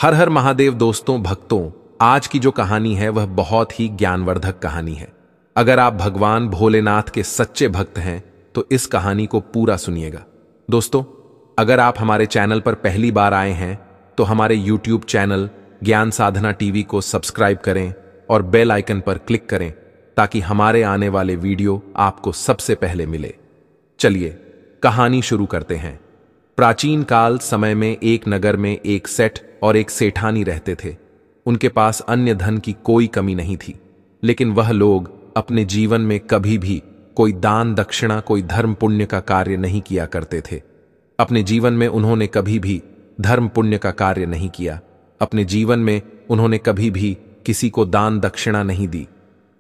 हर हर महादेव दोस्तों भक्तों, आज की जो कहानी है वह बहुत ही ज्ञानवर्धक कहानी है। अगर आप भगवान भोलेनाथ के सच्चे भक्त हैं तो इस कहानी को पूरा सुनिएगा। दोस्तों, अगर आप हमारे चैनल पर पहली बार आए हैं तो हमारे YouTube चैनल ज्ञान साधना टीवी को सब्सक्राइब करें और बेल आइकन पर क्लिक करें ताकि हमारे आने वाले वीडियो आपको सबसे पहले मिले। चलिए कहानी शुरू करते हैं। प्राचीन काल समय में एक नगर में एक सेठ और एक सेठानी रहते थे। उनके पास अन्य धन की कोई कमी नहीं थी, लेकिन वह लोग अपने जीवन में कभी भी कोई दान दक्षिणा, कोई धर्म पुण्य का कार्य नहीं किया करते थे। अपने जीवन में उन्होंने कभी भी धर्म पुण्य का कार्य नहीं किया। अपने जीवन में उन्होंने कभी भी किसी को दान दक्षिणा नहीं दी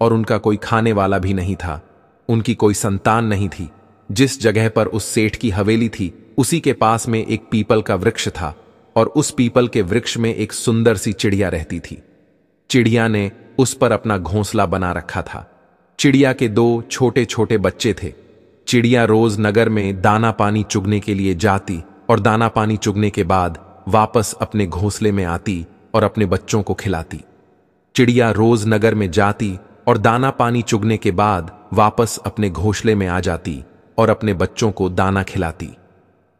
और उनका कोई खाने वाला भी नहीं था। उनकी कोई संतान नहीं थी। जिस जगह पर उस सेठ की हवेली थी उसी के पास में एक पीपल का वृक्ष था और उस पीपल के वृक्ष में एक सुंदर सी चिड़िया रहती थी। चिड़िया ने उस पर अपना घोंसला बना रखा था। चिड़िया के दो छोटे छोटे बच्चे थे। चिड़िया रोज नगर में दाना पानी चुगने के लिए जाती और दाना पानी चुगने के बाद वापस अपने घोंसले में आती और अपने बच्चों को खिलाती। चिड़िया रोज नगर में जाती और दाना पानी चुगने के बाद वापस अपने घोंसले में आ जाती और अपने बच्चों को दाना खिलाती।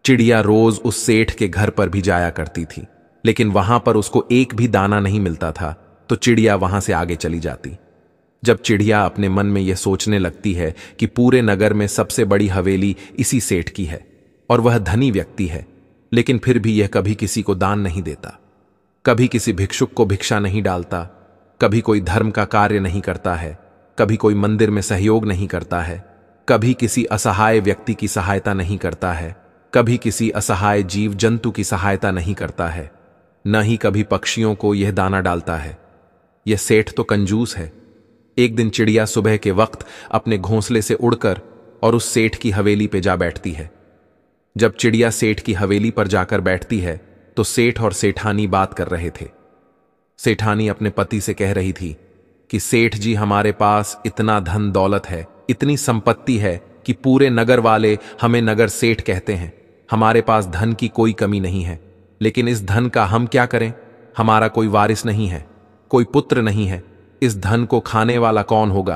चिड़िया रोज उस सेठ के घर पर भी जाया करती थी, लेकिन वहां पर उसको एक भी दाना नहीं मिलता था तो चिड़िया वहां से आगे चली जाती। जब चिड़िया अपने मन में यह सोचने लगती है कि पूरे नगर में सबसे बड़ी हवेली इसी सेठ की है और वह धनी व्यक्ति है, लेकिन फिर भी यह कभी किसी को दान नहीं देता, कभी किसी भिक्षुक को भिक्षा नहीं डालता, कभी कोई धर्म का कार्य नहीं करता है, कभी कोई मंदिर में सहयोग नहीं करता है, कभी किसी असहाय व्यक्ति की सहायता नहीं करता है, कभी किसी असहाय जीव जंतु की सहायता नहीं करता है, न ही कभी पक्षियों को यह दाना डालता है। यह सेठ तो कंजूस है। एक दिन चिड़िया सुबह के वक्त अपने घोंसले से उड़कर और उस सेठ की हवेली पे जा बैठती है। जब चिड़िया सेठ की हवेली पर जाकर बैठती है तो सेठ और सेठानी बात कर रहे थे। सेठानी अपने पति से कह रही थी कि सेठ जी, हमारे पास इतना धन दौलत है, इतनी संपत्ति है कि पूरे नगर वाले हमें नगर सेठ कहते हैं। हमारे पास धन की कोई कमी नहीं है, लेकिन इस धन का हम क्या करें? हमारा कोई वारिस नहीं है, कोई पुत्र नहीं है। इस धन को खाने वाला कौन होगा?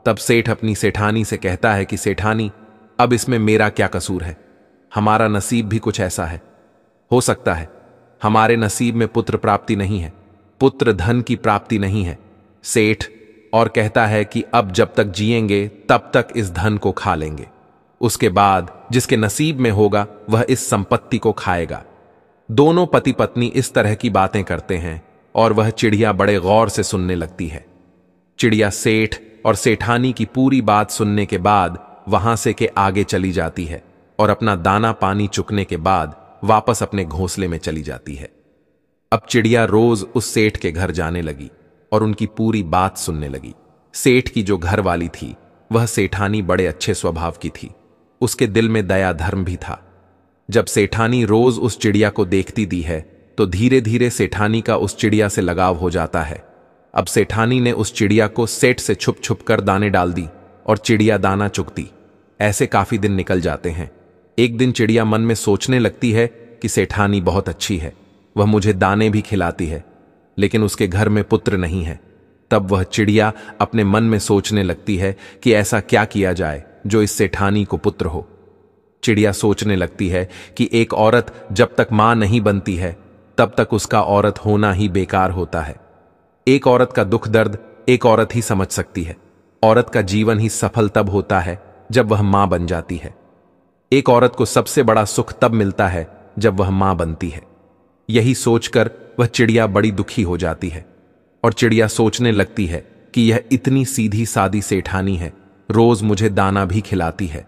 तब सेठ अपनी सेठानी से कहता है कि सेठानी, अब इसमें मेरा क्या कसूर है? हमारा नसीब भी कुछ ऐसा है। हो सकता है हमारे नसीब में पुत्र प्राप्ति नहीं है, पुत्र धन की प्राप्ति नहीं है। सेठ और कहता है कि अब जब तक जिएंगे तब तक इस धन को खा लेंगे, उसके बाद जिसके नसीब में होगा वह इस संपत्ति को खाएगा। दोनों पति पत्नी इस तरह की बातें करते हैं और वह चिड़िया बड़े गौर से सुनने लगती है। चिड़िया सेठ और सेठानी की पूरी बात सुनने के बाद वहां से के आगे चली जाती है और अपना दाना पानी चुकने के बाद वापस अपने घोंसले में चली जाती है। अब चिड़िया रोज उस सेठ के घर जाने लगी और उनकी पूरी बात सुनने लगी। सेठ की जो घर वाली थी वह सेठानी बड़े अच्छे स्वभाव की थी। उसके दिल में दया धर्म भी था। जब सेठानी रोज उस चिड़िया को देखती दी है तो धीरे धीरे सेठानी का उस चिड़िया से लगाव हो जाता है। अब सेठानी ने उस चिड़िया को सेठ से छुप छुप कर दाने डाल दी और चिड़िया दाना चुगती। ऐसे काफी दिन निकल जाते हैं। एक दिन चिड़िया मन में सोचने लगती है कि सेठानी बहुत अच्छी है, वह मुझे दाने भी खिलाती है, लेकिन उसके घर में पुत्र नहीं है। तब वह चिड़िया अपने मन में सोचने लगती है कि ऐसा क्या किया जाए जो इस सेठानी को पुत्र हो। चिड़िया सोचने लगती है कि एक औरत जब तक मां नहीं बनती है तब तक उसका औरत होना ही बेकार होता है। एक औरत का दुख दर्द एक औरत ही समझ सकती है। औरत का जीवन ही सफल तब होता है जब वह मां बन जाती है। एक औरत को सबसे बड़ा सुख तब मिलता है जब वह मां बनती है। यही सोचकर वह चिड़िया बड़ी दुखी हो जाती है और चिड़िया सोचने लगती है कि यह इतनी सीधी सादी सेठानी है, रोज मुझे दाना भी खिलाती है।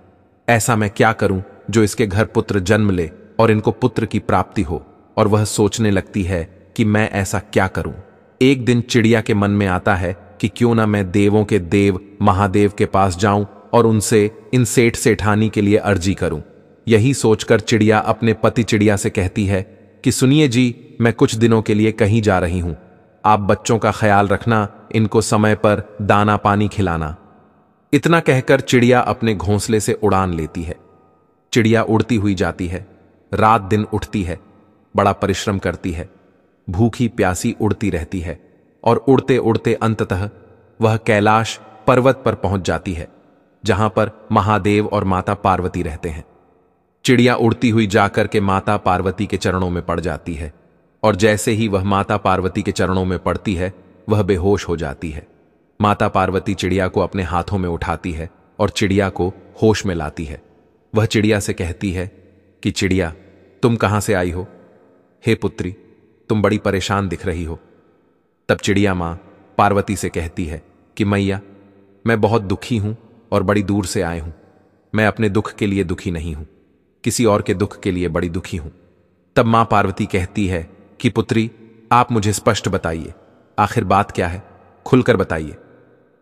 ऐसा मैं क्या करूं जो इसके घर पुत्र जन्म ले और इनको पुत्र की प्राप्ति हो। और वह सोचने लगती है कि मैं ऐसा क्या करूं। एक दिन चिड़िया के मन में आता है कि क्यों ना मैं देवों के देव महादेव के पास जाऊं और उनसे इन सेठ सेठानी के लिए अर्जी करूं। यही सोचकर चिड़िया अपने पति चिड़िया से कहती है कि सुनिए जी, मैं कुछ दिनों के लिए कहीं जा रही हूं, आप बच्चों का ख्याल रखना, इनको समय पर दाना पानी खिलाना। इतना कहकर चिड़िया अपने घोंसले से उड़ान लेती है। चिड़िया उड़ती हुई जाती है, रात दिन उठती है, बड़ा परिश्रम करती है, भूखी प्यासी उड़ती रहती है और उड़ते उड़ते अंततः वह कैलाश पर्वत पर पहुंच जाती है, जहां पर महादेव और माता पार्वती रहते हैं। चिड़िया उड़ती हुई जाकर के माता पार्वती के चरणों में पड़ जाती है, और जैसे ही वह माता पार्वती के चरणों में पड़ती है वह बेहोश हो जाती है। माता पार्वती चिड़िया को अपने हाथों में उठाती है और चिड़िया को होश में लाती है। वह चिड़िया से कहती है कि चिड़िया, तुम कहां से आई हो? हे पुत्री, तुम बड़ी परेशान दिख रही हो। तब चिड़िया मां पार्वती से कहती है कि मैया, मैं बहुत दुखी हूं और बड़ी दूर से आए हूं। मैं अपने दुख के लिए दुखी नहीं हूं, किसी और के दुख के लिए बड़ी दुखी हूं। तब मां पार्वती कहती है कि पुत्री, आप मुझे स्पष्ट बताइए, आखिर बात क्या है, खुलकर बताइए।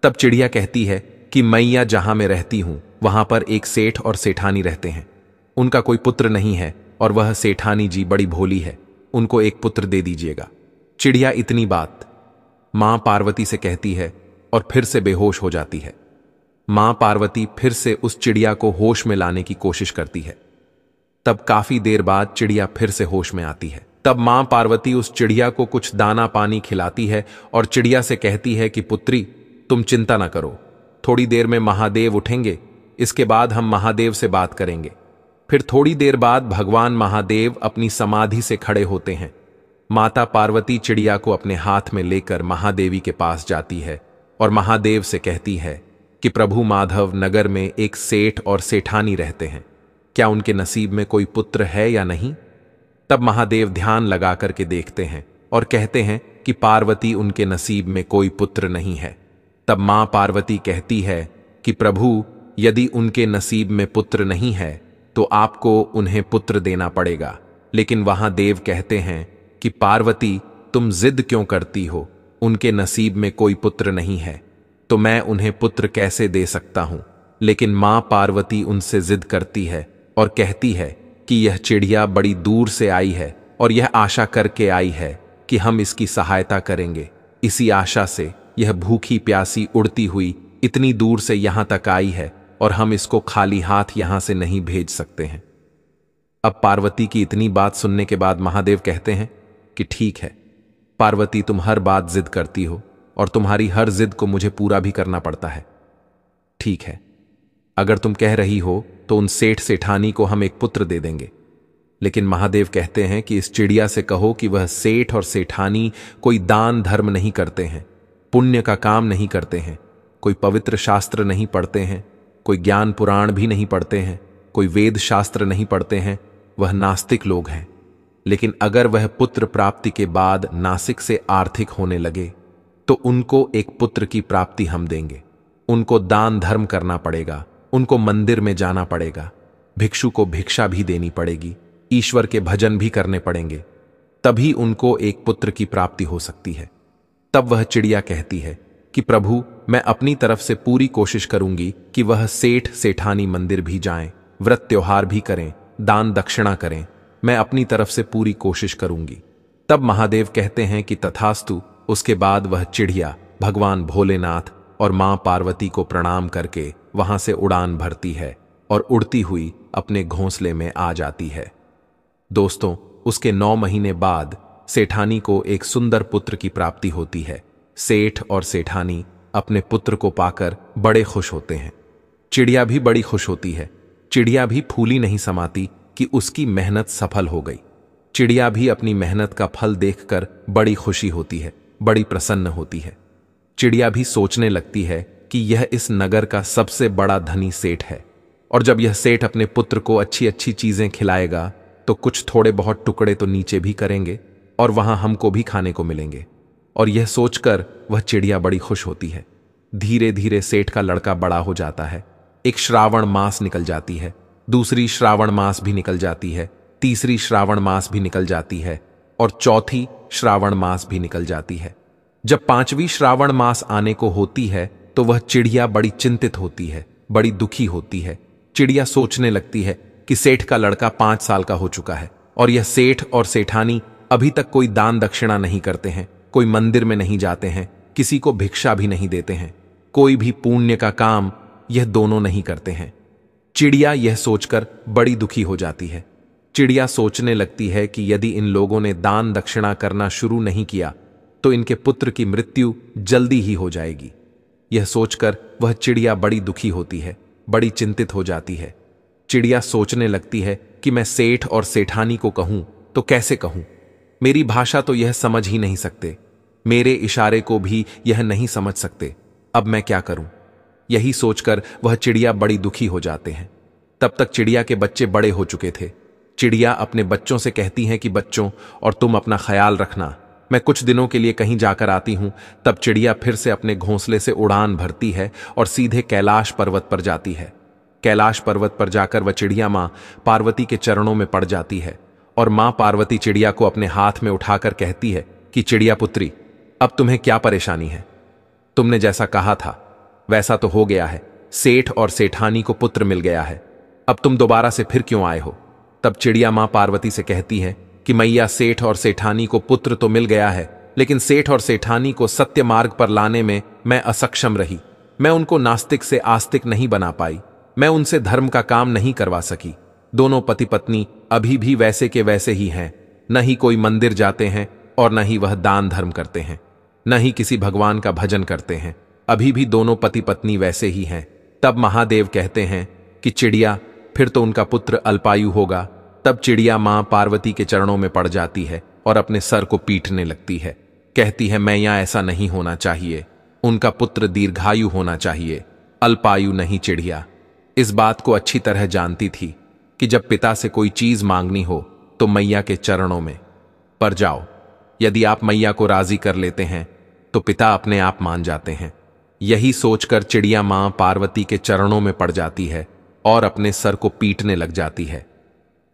तब चिड़िया कहती है कि मैया, जहां मैं रहती हूं वहां पर एक सेठ और सेठानी रहते हैं। उनका कोई पुत्र नहीं है और वह सेठानी जी बड़ी भोली है, उनको एक पुत्र दे दीजिएगा। चिड़िया इतनी बात मां पार्वती से कहती है और फिर से बेहोश हो जाती है। मां पार्वती फिर से उस चिड़िया को होश में लाने की कोशिश करती है। तब काफी देर बाद चिड़िया फिर से होश में आती है। तब मां पार्वती उस चिड़िया को कुछ दाना पानी खिलाती है और चिड़िया से कहती है कि पुत्री, तुम चिंता ना करो, थोड़ी देर में महादेव उठेंगे, इसके बाद हम महादेव से बात करेंगे। फिर थोड़ी देर बाद भगवान महादेव अपनी समाधि से खड़े होते हैं। माता पार्वती चिड़िया को अपने हाथ में लेकर महादेवी के पास जाती है और महादेव से कहती है कि प्रभु माधव नगर में एक सेठ और सेठानी रहते हैं, क्या उनके नसीब में कोई पुत्र है या नहीं? तब महादेव ध्यान लगा करके देखते हैं और कहते हैं कि पार्वती, उनके नसीब में कोई पुत्र नहीं है। तब मां पार्वती कहती है कि प्रभु, यदि उनके नसीब में पुत्र नहीं है तो आपको उन्हें पुत्र देना पड़ेगा। लेकिन वहां देव कहते हैं कि पार्वती, तुम जिद क्यों करती हो? उनके नसीब में कोई पुत्र नहीं है तो मैं उन्हें पुत्र कैसे दे सकता हूं? लेकिन मां पार्वती उनसे जिद करती है और कहती है कि यह चिड़िया बड़ी दूर से आई है और यह आशा करके आई है कि हम इसकी सहायता करेंगे। इसी आशा से यह भूखी प्यासी उड़ती हुई इतनी दूर से यहां तक आई है और हम इसको खाली हाथ यहां से नहीं भेज सकते हैं। अब पार्वती की इतनी बात सुनने के बाद महादेव कहते हैं कि ठीक है पार्वती, तुम हर बात जिद करती हो और तुम्हारी हर जिद को मुझे पूरा भी करना पड़ता है। ठीक है, अगर तुम कह रही हो तो उन सेठ सेठानी को हम एक पुत्र दे देंगे। लेकिन महादेव कहते हैं कि इस चिड़िया से कहो कि वह सेठ और सेठानी कोई दान धर्म नहीं करते हैं, पुण्य का काम नहीं करते हैं, कोई पवित्र शास्त्र नहीं पढ़ते हैं, कोई ज्ञान पुराण भी नहीं पढ़ते हैं, कोई वेद शास्त्र नहीं पढ़ते हैं, वह नास्तिक लोग हैं। लेकिन अगर वह पुत्र प्राप्ति के बाद नासिक से आर्थिक होने लगे तो उनको एक पुत्र की प्राप्ति हम देंगे। उनको दान धर्म करना पड़ेगा, उनको मंदिर में जाना पड़ेगा, भिक्षु को भिक्षा भी देनी पड़ेगी, ईश्वर के भजन भी करने पड़ेंगे, तभी उनको एक पुत्र की प्राप्ति हो सकती है। तब वह चिड़िया कहती है कि प्रभु, मैं अपनी तरफ से पूरी कोशिश करूंगी कि वह सेठ सेठानी मंदिर भी जाएं, व्रत त्योहार भी करें, दान दक्षिणा करें, मैं अपनी तरफ से पूरी कोशिश करूंगी। तब महादेव कहते हैं कि तथास्तु। उसके बाद वह चिड़िया भगवान भोलेनाथ और मां पार्वती को प्रणाम करके वहां से उड़ान भरती है और उड़ती हुई अपने घोंसले में आ जाती है। दोस्तों, उसके 9 महीने बाद सेठानी को एक सुंदर पुत्र की प्राप्ति होती है। सेठ और सेठानी अपने पुत्र को पाकर बड़े खुश होते हैं। चिड़िया भी बड़ी खुश होती है। चिड़िया भी फूली नहीं समाती कि उसकी मेहनत सफल हो गई। चिड़िया भी अपनी मेहनत का फल देखकर बड़ी खुशी होती है, बड़ी प्रसन्न होती है। चिड़िया भी सोचने लगती है कि यह इस नगर का सबसे बड़ा धनी सेठ है, और जब यह सेठ अपने पुत्र को अच्छी अच्छी चीजें खिलाएगा तो कुछ थोड़े बहुत टुकड़े तो नीचे भी करेंगे और वहां हमको भी खाने को मिलेंगे। और यह सोचकर वह चिड़िया बड़ी खुश होती है। धीरे धीरे सेठ का लड़का बड़ा हो जाता है। एक श्रावण मास निकल जाती है, दूसरी श्रावण मास भी निकल जाती है, तीसरी श्रावण मास भी निकल जाती है और चौथी श्रावण मास भी निकल जाती है। जब 5वीं श्रावण मास आने को होती है तो वह चिड़िया बड़ी चिंतित होती है, बड़ी दुखी होती है। चिड़िया सोचने लगती है कि सेठ का लड़का 5 साल का हो चुका है और यह सेठ और सेठानी अभी तक कोई दान दक्षिणा नहीं करते हैं, कोई मंदिर में नहीं जाते हैं, किसी को भिक्षा भी नहीं देते हैं, कोई भी पुण्य का काम यह दोनों नहीं करते हैं। चिड़िया यह सोचकर बड़ी दुखी हो जाती है। चिड़िया सोचने लगती है कि यदि इन लोगों ने दान दक्षिणा करना शुरू नहीं किया तो इनके पुत्र की मृत्यु जल्दी ही हो जाएगी। यह सोचकर वह चिड़िया बड़ी दुखी होती है, बड़ी चिंतित हो जाती है। चिड़िया सोचने लगती है कि मैं सेठ और सेठानी को कहूं तो कैसे कहूं? मेरी भाषा तो यह समझ ही नहीं सकते, मेरे इशारे को भी यह नहीं समझ सकते। अब मैं क्या करूं? यही सोचकर वह चिड़िया बड़ी दुखी हो जाते हैं। तब तक चिड़िया के बच्चे बड़े हो चुके थे। चिड़िया अपने बच्चों से कहती हैं कि बच्चों, और तुम अपना ख्याल रखना, मैं कुछ दिनों के लिए कहीं जाकर आती हूं। तब चिड़िया फिर से अपने घोंसले से उड़ान भरती है और सीधे कैलाश पर्वत पर जाती है। कैलाश पर्वत पर जाकर वह चिड़िया मां पार्वती के चरणों में पड़ जाती है और मां पार्वती चिड़िया को अपने हाथ में उठाकर कहती है कि चिड़िया पुत्री, अब तुम्हें क्या परेशानी है? तुमने जैसा कहा था वैसा तो हो गया है। सेठ और सेठानी को पुत्र मिल गया है। अब तुम दोबारा से फिर क्यों आए हो? तब चिड़िया मां पार्वती से कहती है कि मैया, सेठ और सेठानी को पुत्र तो मिल गया है, लेकिन सेठ और सेठानी को सत्य मार्ग पर लाने में मैं असक्षम रही। मैं उनको नास्तिक से आस्तिक नहीं बना पाई। मैं उनसे धर्म का काम नहीं करवा सकी। दोनों पति पत्नी अभी भी वैसे के वैसे ही हैं। न ही कोई मंदिर जाते हैं और न ही वह दान धर्म करते हैं, न ही किसी भगवान का भजन करते हैं। अभी भी दोनों पति पत्नी वैसे ही हैं। तब महादेव कहते हैं कि चिड़िया, फिर तो उनका पुत्र अल्पायु होगा। तब चिड़िया मां पार्वती के चरणों में पड़ जाती है और अपने सर को पीटने लगती है। कहती है, मैया, ऐसा नहीं होना चाहिए। उनका पुत्र दीर्घायु होना चाहिए, अल्पायु नहीं। चिड़िया इस बात को अच्छी तरह जानती थी कि जब पिता से कोई चीज मांगनी हो तो मैया के चरणों में पड़ जाओ। यदि आप मैया को राजी कर लेते हैं तो पिता अपने आप मान जाते हैं। यही सोचकर चिड़िया मां पार्वती के चरणों में पड़ जाती है और अपने सर को पीटने लग जाती है।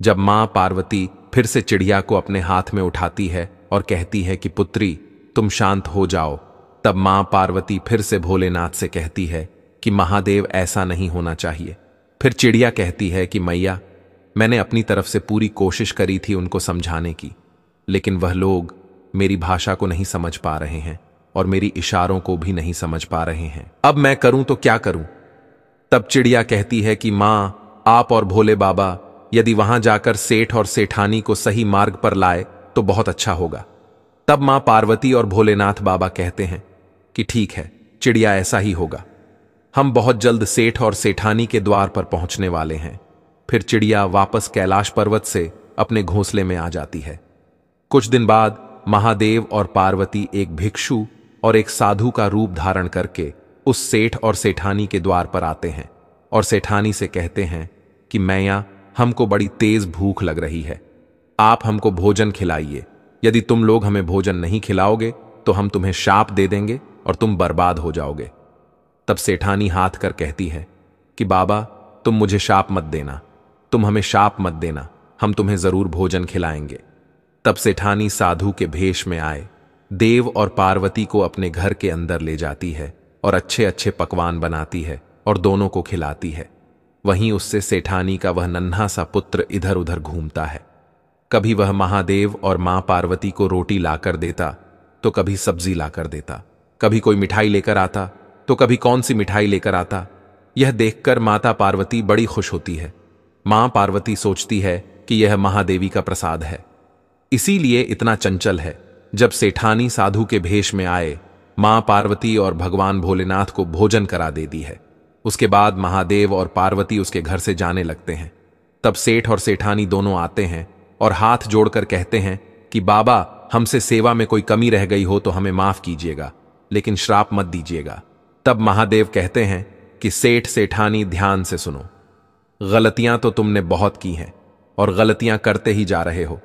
जब मां पार्वती फिर से चिड़िया को अपने हाथ में उठाती है और कहती है कि पुत्री, तुम शांत हो जाओ, तब मां पार्वती फिर से भोलेनाथ से कहती है कि महादेव, ऐसा नहीं होना चाहिए। फिर चिड़िया कहती है कि मैया, मैंने अपनी तरफ से पूरी कोशिश करी थी उनको समझाने की, लेकिन वह लोग मेरी भाषा को नहीं समझ पा रहे हैं और मेरी इशारों को भी नहीं समझ पा रहे हैं। अब मैं करूं तो क्या करूं? तब चिड़िया कहती है कि मां, आप और भोले बाबा यदि वहां जाकर सेठ और सेठानी को सही मार्ग पर लाए तो बहुत अच्छा होगा। तब मां पार्वती और भोलेनाथ बाबा कहते हैं कि ठीक है चिड़िया, ऐसा ही होगा। हम बहुत जल्द सेठ और सेठानी के द्वार पर पहुंचने वाले हैं। फिर चिड़िया वापस कैलाश पर्वत से अपने घोंसले में आ जाती है। कुछ दिन बाद महादेव और पार्वती एक भिक्षु और एक साधु का रूप धारण करके उस सेठ और सेठानी के द्वार पर आते हैं और सेठानी से कहते हैं कि मैया, हमको बड़ी तेज भूख लग रही है, आप हमको भोजन खिलाइए। यदि तुम लोग हमें भोजन नहीं खिलाओगे तो हम तुम्हें शाप दे देंगे और तुम बर्बाद हो जाओगे। तब सेठानी हाथ कर कहती है कि बाबा, तुम मुझे शाप मत देना, तुम हमें शाप मत देना, हम तुम्हें जरूर भोजन खिलाएंगे। तब सेठानी साधु के भेष में आए देव और पार्वती को अपने घर के अंदर ले जाती है और अच्छे अच्छे पकवान बनाती है और दोनों को खिलाती है। वहीं उससे सेठानी का वह नन्हा सा पुत्र इधर उधर घूमता है। कभी वह महादेव और मां पार्वती को रोटी लाकर देता तो कभी सब्जी लाकर देता, कभी कोई मिठाई लेकर आता तो कभी कौन सी मिठाई लेकर आता। यह देखकर माता पार्वती बड़ी खुश होती है। मां पार्वती सोचती है कि यह महादेवी का प्रसाद है, इसीलिए इतना चंचल है। जब सेठानी साधु के भेष में आए, मां पार्वती और भगवान भोलेनाथ को भोजन करा देती है। उसके बाद महादेव और पार्वती उसके घर से जाने लगते हैं। तब सेठ और सेठानी दोनों आते हैं और हाथ जोड़कर कहते हैं कि बाबा, हमसे सेवा में कोई कमी रह गई हो तो हमें माफ कीजिएगा, लेकिन श्राप मत दीजिएगा। तब महादेव कहते हैं कि सेठ सेठानी, ध्यान से सुनो, गलतियां तो तुमने बहुत की हैं और गलतियां करते ही जा रहे हो।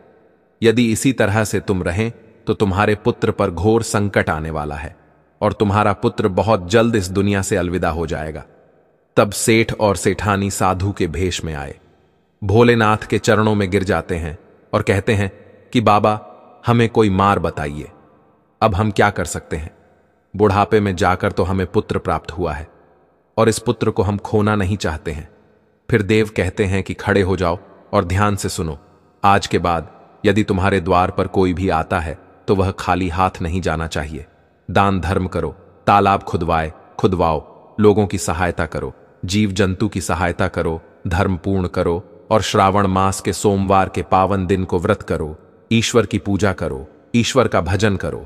यदि इसी तरह से तुम रहें तो तुम्हारे पुत्र पर घोर संकट आने वाला है और तुम्हारा पुत्र बहुत जल्द इस दुनिया से अलविदा हो जाएगा। तब सेठ और सेठानी साधु के भेष में आए, भोलेनाथ के चरणों में गिर जाते हैं और कहते हैं कि बाबा, हमें कोई मार बताइए, अब हम क्या कर सकते हैं? बुढ़ापे में जाकर तो हमें पुत्र प्राप्त हुआ है और इस पुत्र को हम खोना नहीं चाहते हैं। फिर देव कहते हैं कि खड़े हो जाओ और ध्यान से सुनो, आज के बाद यदि तुम्हारे द्वार पर कोई भी आता है तो वह खाली हाथ नहीं जाना चाहिए। दान धर्म करो, तालाब खुदवाओ, लोगों की सहायता करो, जीव जंतु की सहायता करो, धर्म पूर्ण करो और श्रावण मास के सोमवार के पावन दिन को व्रत करो, ईश्वर की पूजा करो, ईश्वर का भजन करो।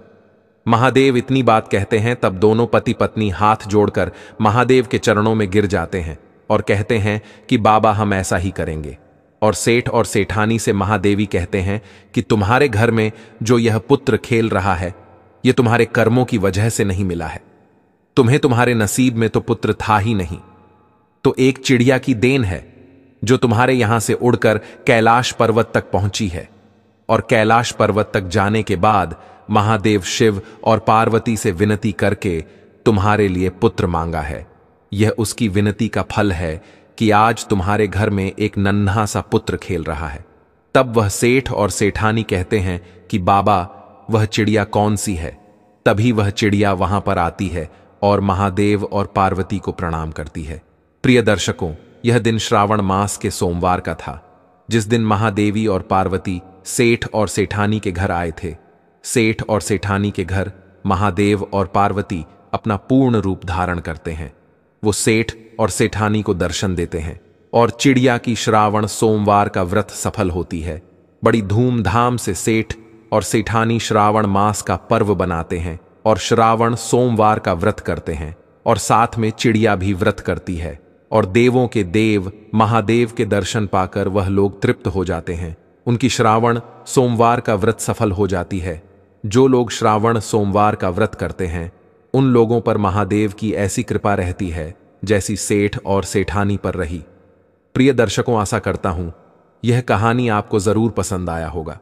महादेव इतनी बात कहते हैं तब दोनों पति पत्नी हाथ जोड़कर महादेव के चरणों में गिर जाते हैं और कहते हैं कि बाबा हम ऐसा ही करेंगे। और सेठ और सेठानी से महादेवी कहते हैं कि तुम्हारे घर में जो यह पुत्र खेल रहा है यह तुम्हारे कर्मों की वजह से नहीं मिला है। तुम्हें तुम्हारे नसीब में तो पुत्र था ही नहीं, तो एक चिड़िया की देन है जो तुम्हारे यहां से उड़कर कैलाश पर्वत तक पहुंची है। और कैलाश पर्वत तक जाने के बाद महादेव शिव और पार्वती से विनती करके तुम्हारे लिए पुत्र मांगा है। यह उसकी विनती का फल है कि आज तुम्हारे घर में एक नन्हा सा पुत्र खेल रहा है। तब वह सेठ और सेठानी कहते हैं कि बाबा वह चिड़िया कौन सी है। तभी वह चिड़िया वहां पर आती है और महादेव और पार्वती को प्रणाम करती है। प्रिय दर्शकों, यह दिन श्रावण मास के सोमवार का था, जिस दिन महादेवी और पार्वती सेठ और सेठानी के घर आए थे। सेठ और सेठानी के घर महादेव और पार्वती अपना पूर्ण रूप धारण करते हैं। वो सेठ और सेठानी को दर्शन देते हैं और चिड़िया की श्रावण सोमवार का व्रत सफल होती है। बड़ी धूमधाम से सेठ और सेठानी श्रावण मास का पर्व बनाते हैं और श्रावण सोमवार का व्रत करते हैं और साथ में चिड़िया भी व्रत करती है। और देवों के देव महादेव के दर्शन पाकर वह लोग तृप्त हो जाते हैं। उनकी श्रावण सोमवार का व्रत सफल हो जाती है। जो लोग श्रावण सोमवार का व्रत करते हैं उन लोगों पर महादेव की ऐसी कृपा रहती है जैसी सेठ और सेठानी पर रही। प्रिय दर्शकों, आशा करता हूं यह कहानी आपको जरूर पसंद आया होगा।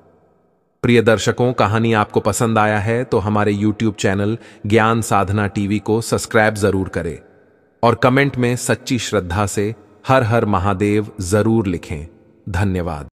प्रिय दर्शकों, कहानी आपको पसंद आया है तो हमारे YouTube चैनल ज्ञान साधना टीवी को सब्सक्राइब जरूर करें और कमेंट में सच्ची श्रद्धा से हर हर महादेव जरूर लिखें। धन्यवाद।